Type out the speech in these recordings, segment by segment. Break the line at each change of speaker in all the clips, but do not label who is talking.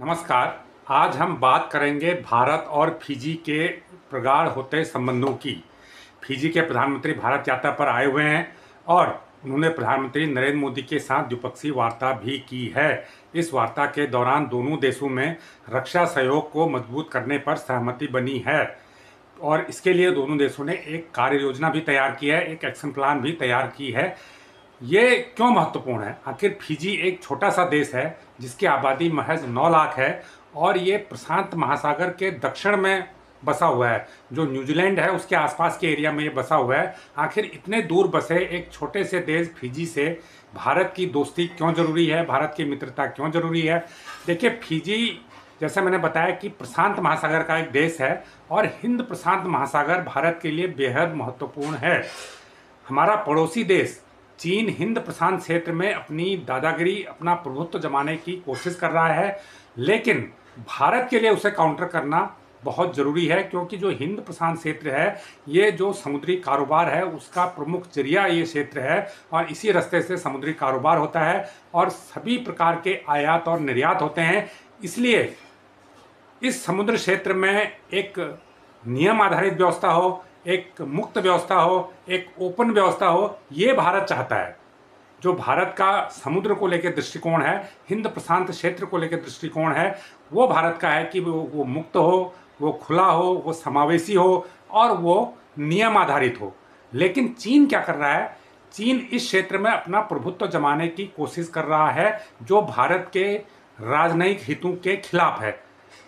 नमस्कार। आज हम बात करेंगे भारत और फिजी के प्रगाढ़ होते संबंधों की। फिजी के प्रधानमंत्री भारत यात्रा पर आए हुए हैं और उन्होंने प्रधानमंत्री नरेंद्र मोदी के साथ द्विपक्षीय वार्ता भी की है। इस वार्ता के दौरान दोनों देशों में रक्षा सहयोग को मजबूत करने पर सहमति बनी है और इसके लिए दोनों देशों ने एक कार्य योजना भी तैयार की है, एक एक्शन प्लान भी तैयार की है। ये क्यों महत्वपूर्ण है? आखिर फिजी एक छोटा सा देश है जिसकी आबादी महज 9 लाख है और ये प्रशांत महासागर के दक्षिण में बसा हुआ है। जो न्यूजीलैंड है उसके आसपास के एरिया में ये बसा हुआ है। आखिर इतने दूर बसे एक छोटे से देश फिजी से भारत की दोस्ती क्यों जरूरी है, भारत की मित्रता क्यों जरूरी है? देखिए, फिजी जैसे मैंने बताया कि प्रशांत महासागर का एक देश है और हिंद प्रशांत महासागर भारत के लिए बेहद महत्वपूर्ण है। हमारा पड़ोसी देश चीन हिंद प्रशांत क्षेत्र में अपनी दादागिरी, अपना प्रभुत्व जमाने की कोशिश कर रहा है, लेकिन भारत के लिए उसे काउंटर करना बहुत ज़रूरी है, क्योंकि जो हिंद प्रशांत क्षेत्र है ये जो समुद्री कारोबार है उसका प्रमुख जरिया ये क्षेत्र है और इसी रास्ते से समुद्री कारोबार होता है और सभी प्रकार के आयात और निर्यात होते हैं। इसलिए इस समुद्र क्षेत्र में एक नियम आधारित व्यवस्था हो, एक मुक्त व्यवस्था हो, एक ओपन व्यवस्था हो, ये भारत चाहता है। जो भारत का समुद्र को लेकर दृष्टिकोण है, हिंद प्रशांत क्षेत्र को लेकर दृष्टिकोण है, वो भारत का है कि वो मुक्त हो, वो खुला हो, वो समावेशी हो और वो नियम आधारित हो। लेकिन चीन क्या कर रहा है? चीन इस क्षेत्र में अपना प्रभुत्व जमाने की कोशिश कर रहा है, जो भारत के राजनयिक हितों के खिलाफ है।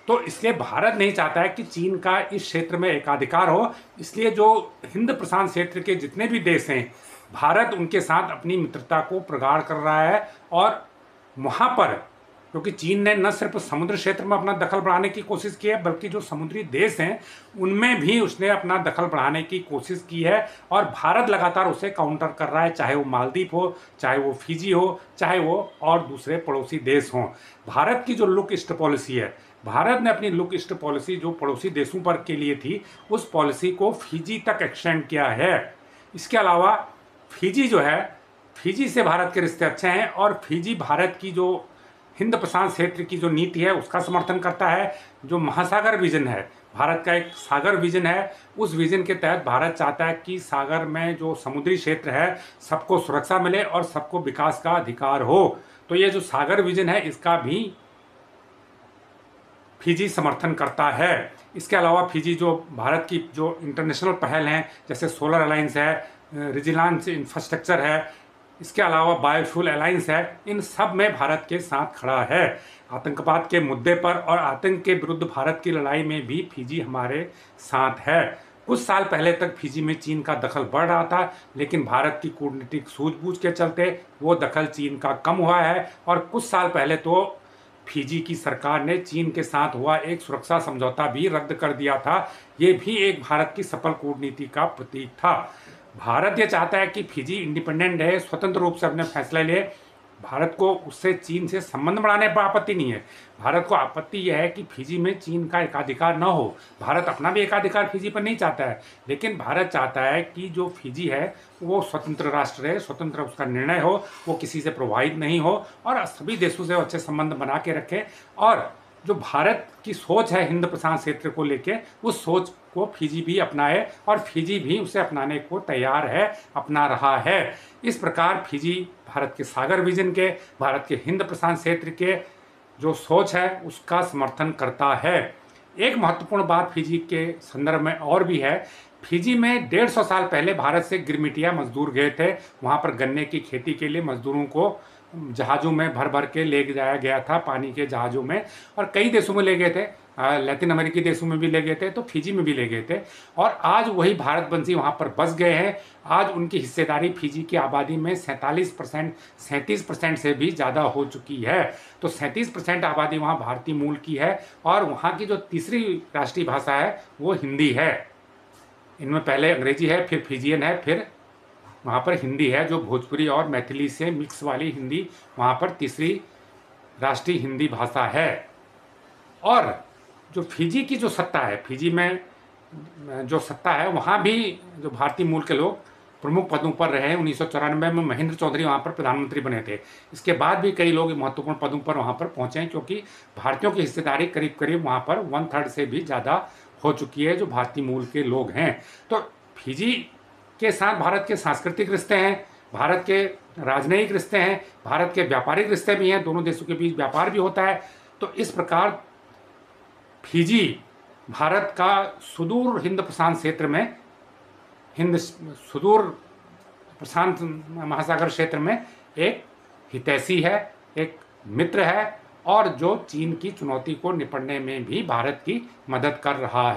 तो इसलिए भारत नहीं चाहता है कि चीन का इस क्षेत्र में एकाधिकार हो। इसलिए जो हिंद प्रशांत क्षेत्र के जितने भी देश हैं, भारत उनके साथ अपनी मित्रता को प्रगाढ़ कर रहा है और वहाँ पर, क्योंकि चीन ने न सिर्फ समुद्र क्षेत्र में अपना दखल बढ़ाने की कोशिश की है, बल्कि जो समुद्री देश हैं उनमें भी उसने अपना दखल बढ़ाने की कोशिश की है और भारत लगातार उसे काउंटर कर रहा है, चाहे वो मालदीव हो, चाहे वो फिजी हो, चाहे वो और दूसरे पड़ोसी देश हों। भारत की जो लुक ईस्ट पॉलिसी है, भारत ने अपनी लुक ईस्ट पॉलिसी जो पड़ोसी देशों पर के लिए थी, उस पॉलिसी को फिजी तक एक्सटेंड किया है। इसके अलावा फिजी जो है, फिजी से भारत के रिश्ते अच्छे हैं और फिजी भारत की जो हिंद प्रशांत क्षेत्र की जो नीति है उसका समर्थन करता है। जो महासागर विजन है, भारत का एक सागर विजन है, उस विजन के तहत भारत चाहता है कि सागर में जो समुद्री क्षेत्र है सबको सुरक्षा मिले और सबको विकास का अधिकार हो। तो ये जो सागर विजन है इसका भी फिजी समर्थन करता है। इसके अलावा फिजी जो भारत की जो इंटरनेशनल पहल हैं, जैसे सोलर अलायंस है, रिजिलांस इंफ्रास्ट्रक्चर है, इसके अलावा बायोफ्यूल अलायंस है, इन सब में भारत के साथ खड़ा है। आतंकवाद के मुद्दे पर और आतंक के विरुद्ध भारत की लड़ाई में भी फिजी हमारे साथ है। कुछ साल पहले तक फिजी में चीन का दखल बढ़ रहा था, लेकिन भारत की कूटनीतिक सूझबूझ के चलते वो दखल चीन का कम हुआ है और कुछ साल पहले तो फिजी की सरकार ने चीन के साथ हुआ एक सुरक्षा समझौता भी रद्द कर दिया था। ये भी एक भारत की सफल कूटनीति का प्रतीक था। भारत ये चाहता है कि फिजी इंडिपेंडेंट है, स्वतंत्र रूप से अपने फैसले ले। भारत को उससे चीन से संबंध बढ़ाने पर आपत्ति नहीं है। भारत को आपत्ति यह है कि फिजी में चीन का एकाधिकार न हो। भारत अपना भी एकाधिकार फिजी पर नहीं चाहता है, लेकिन भारत चाहता है कि जो फिजी है वो स्वतंत्र राष्ट्र है, स्वतंत्र उसका निर्णय हो, वो किसी से प्रभावित नहीं हो और सभी देशों से अच्छे संबंध बना के रखे। और जो भारत की सोच है हिंद प्रशांत क्षेत्र को लेके, उस सोच को फिजी भी अपनाए और फिजी भी उसे अपनाने को तैयार है, अपना रहा है। इस प्रकार फिजी भारत के सागर विजन के, भारत के हिंद प्रशांत क्षेत्र के जो सोच है उसका समर्थन करता है। एक महत्वपूर्ण बात फिजी के संदर्भ में और भी है। फिजी में 150 साल पहले भारत से गिरमिटिया मजदूर गए थे। वहाँ पर गन्ने की खेती के लिए मजदूरों को जहाज़ों में भर भर के ले जाया गया था, पानी के जहाज़ों में, और कई देशों में ले गए थे, लैटिन अमेरिकी देशों में भी ले गए थे, तो फिजी में भी ले गए थे। और आज वही भारतवंशी वहाँ पर बस गए हैं। आज उनकी हिस्सेदारी फिजी की आबादी में 37% से भी ज़्यादा हो चुकी है। तो 37% आबादी वहाँ भारतीय मूल की है और वहाँ की जो तीसरी राष्ट्रीय भाषा है वो हिंदी है। इनमें पहले अंग्रेजी है, फिर फिजियन है, फिर वहाँ पर हिंदी है, जो भोजपुरी और मैथिली से मिक्स वाली हिंदी वहाँ पर तीसरी राष्ट्रीय हिंदी भाषा है। और जो फिजी की जो सत्ता है, फिजी में जो सत्ता है, वहाँ भी जो भारतीय मूल के लोग प्रमुख पदों पर रहे। 1994 में महेंद्र चौधरी वहाँ पर प्रधानमंत्री बने थे। इसके बाद भी कई लोग महत्वपूर्ण पदों पर वहाँ पर पहुँचे हैं, क्योंकि भारतीयों की हिस्सेदारी करीब करीब वहाँ पर 1/3 से भी ज़्यादा हो चुकी है जो भारतीय मूल के लोग हैं। तो फिजी के साथ भारत के सांस्कृतिक रिश्ते हैं, भारत के राजनयिक रिश्ते हैं, भारत के व्यापारिक रिश्ते भी हैं, दोनों देशों के बीच व्यापार भी होता है। तो इस प्रकार फिजी भारत का सुदूर हिंद प्रशांत क्षेत्र में, सुदूर प्रशांत महासागर क्षेत्र में एक हितैषी है, एक मित्र है, और जो चीन की चुनौती को निपटने में भी भारत की मदद कर रहा है।